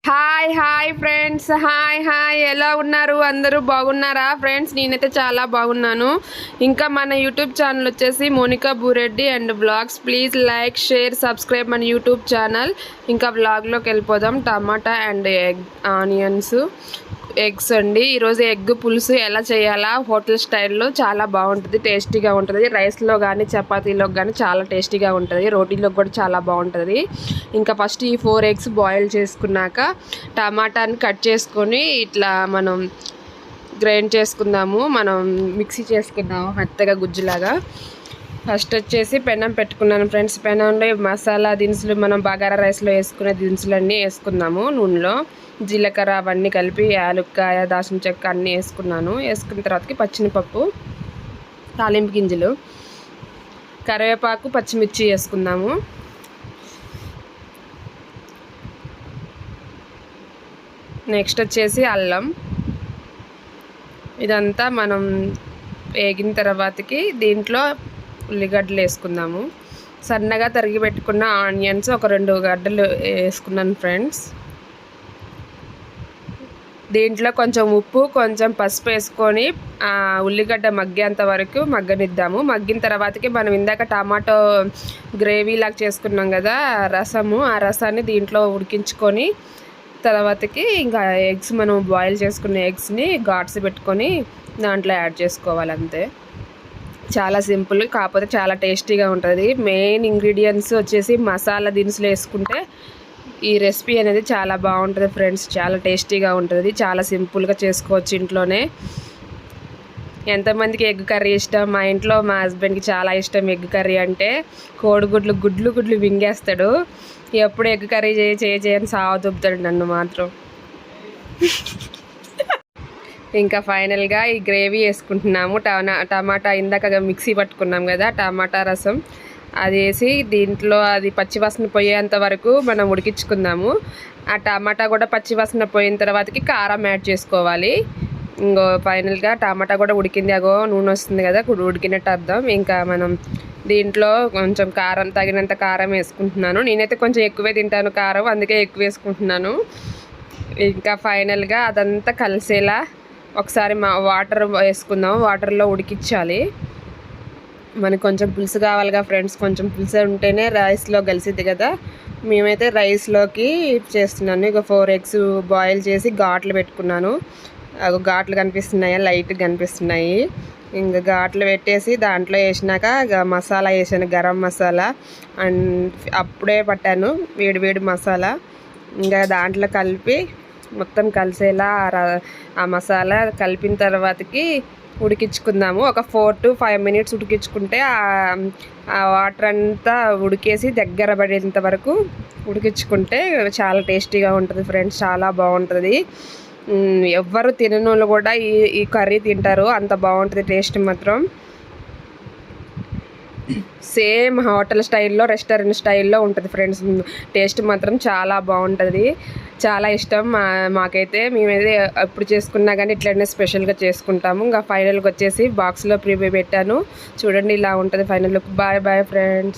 Hi friends, hi ఎలా ఉన్నారు? అందరూ బాగున్నారా ఫ్రెండ్స్? నేనైతే చాలా బాగున్నాను. ఇంకా మన యూట్యూబ్ ఛానల్ వచ్చేసి Monika Bureddy and blogs. Please like, share, subscribe మన యూట్యూబ్ ఛానల్. ఇంకా బ్లాగ్లోకి వెళ్ళిపోదాం. టమాటా అండ్ ఆనియన్స్, ఎగ్స్ అండి. ఈరోజు ఎగ్ పులుసు ఎలా చేయాలా హోటల్ స్టైల్లో చాలా బాగుంటుంది, టేస్టీగా ఉంటుంది. రైస్లో కానీ చపాతీలో కానీ చాలా టేస్టీగా ఉంటుంది, రోటీలో కూడా చాలా బాగుంటుంది. ఇంకా ఫస్ట్ ఈ 4 ఎగ్స్ బాయిల్ చేసుకున్నాక టమాటాని కట్ చేసుకొని ఇట్లా మనం గ్రైండ్ చేసుకుందాము. మనం మిక్సీ చేసుకుందాము మెత్తగా గుజ్జులాగా. ఫస్ట్ వచ్చేసి పెనం పెట్టుకున్నాను ఫ్రెండ్స్. పెనంలో మసాలా దినుసులు, మనం బగారా రైస్లో వేసుకునే దినుసులన్నీ వేసుకుందాము. నూనెలో జీలకర్ర అవన్నీ కలిపి యాలుక్కాయ, దాల్చిన చెక్క అన్నీ వేసుకున్నాను. వేసుకున్న తర్వాతకి పచ్చిమిరపప్పు, తాలింపు గింజలు, కరివేపాకు, పచ్చిమిర్చి వేసుకుందాము. నెక్స్ట్ వచ్చేసి అల్లం. ఇదంతా మనం వేగిన తర్వాతకి దీంట్లో ఉల్లిగడ్డలు వేసుకుందాము. సన్నగా తరిగి పెట్టుకున్న ఆనియన్స్ ఒక 2 గడ్డలు వేసుకున్నాను ఫ్రెండ్స్. దీంట్లో కొంచెం ఉప్పు, కొంచెం పసుపు వేసుకొని ఉల్లిగడ్డ మగ్గేంత వరకు మగ్గనిద్దాము. మగ్గిన తర్వాతకి మనం ఇందాక టమాటో గ్రేవీ లాగా చేసుకున్నాం కదా రసము, ఆ రసాన్ని దీంట్లో ఉడికించుకొని తర్వాతకి ఇంకా ఎగ్స్, మనం బాయిల్ చేసుకున్న ఎగ్స్ని ఘాట్స్ పెట్టుకొని దాంట్లో యాడ్ చేసుకోవాలి. అంతే, చాలా సింపుల్, కాకపోతే చాలా టేస్టీగా ఉంటుంది. మెయిన్ ఇంగ్రీడియంట్స్ వచ్చేసి మసాలా దినుసులు వేసుకుంటే ఈ రెసిపీ అనేది చాలా బాగుంటుంది ఫ్రెండ్స్. చాలా టేస్టీగా ఉంటుంది, చాలా సింపుల్గా చేసుకోవచ్చు ఇంట్లోనే. ఎంతమందికి ఎగ్ కర్రీ ఇష్టం? మా ఇంట్లో మా హస్బెండ్కి చాలా ఇష్టం ఎగ్ కర్రీ అంటే. కోడిగుడ్లు గుడ్లు వింగేస్తాడు. ఎప్పుడు ఎగ్ కర్రీ చేయని సాగుతాడు నన్ను మాత్రం. ఇంకా ఫైనల్గా ఈ గ్రేవీ వేసుకుంటున్నాము. టమాటా ఇందాక మిక్సీ పట్టుకున్నాం కదా టమాటా రసం, అది వేసి దీంట్లో అది పచ్చివాసన పోయేంత వరకు మనం ఉడికించుకుందాము. ఆ టమాటా కూడా పచ్చివాసన పోయిన తర్వాతకి కారం యాడ్ చేసుకోవాలి. ఇంకో ఫైనల్గా టమాటా కూడా ఉడికింది, అగో నూనె వస్తుంది కదా, ఉడికినట్టు అర్థం. ఇంకా మనం దీంట్లో కొంచెం కారం, తగినంత కారం వేసుకుంటున్నాను. నేనైతే కొంచెం ఎక్కువే తింటాను కారం, అందుకే ఎక్కువ వేసుకుంటున్నాను. ఇంకా ఫైనల్గా అదంతా కలిసేలా ఒకసారి వాటర్ వేసుకుందాం. వాటర్లో ఉడికించాలి. మనకు కొంచెం పులుసు కావాలిగా ఫ్రెండ్స్, కొంచెం పులుసు ఉంటేనే రైస్లో కలిసిద్ది కదా. మేమైతే రైస్లోకి చేస్తున్నాను. ఇక 4 ఎగ్స్ బాయిల్ చేసి ఘాట్లు పెట్టుకున్నాను. ఘాట్లు కనిపిస్తున్నాయా? లైట్గా కనిపిస్తున్నాయి. ఇంకా ఘాట్లు పెట్టేసి దాంట్లో వేసినాక మసాలా వేసాను, గరం మసాలా అండ్ అప్పుడే పట్టాను వేడి మసాలా. ఇంకా దాంట్లో కలిపి మొత్తం కలిసేలా ఆ మసాలా కలిపిన తర్వాతకి ఉడికించుకుందాము. ఒక 4 to 5 minutes ఉడికించుకుంటే ఆ వాటర్ అంతా ఉడికేసి దగ్గర పడేంత వరకు ఉడికించుకుంటే చాలా టేస్టీగా ఉంటుంది ఫ్రెండ్స్, చాలా బాగుంటుంది. ఎవ్వరు తినని వాళ్ళు కూడా ఈ కర్రీ తింటారు, అంత బాగుంటుంది టేస్ట్ మాత్రం. సేమ్ హోటల్ స్టైల్లో, రెస్టారెంట్ స్టైల్లో ఉంటుంది ఫ్రెండ్స్. టేస్ట్ మాత్రం చాలా బాగుంటుంది, చాలా ఇష్టం మాకైతే. మేమైతే ఎప్పుడు చేసుకున్నా కానీ ఇట్లనే స్పెషల్గా చేసుకుంటాము. ఇంకా ఫైనల్గా వచ్చేసి బాక్స్లో ప్రిపేర్ పెట్టాను చూడండి, ఇలా ఉంటుంది ఫైనల్ లుక్. Bye friends.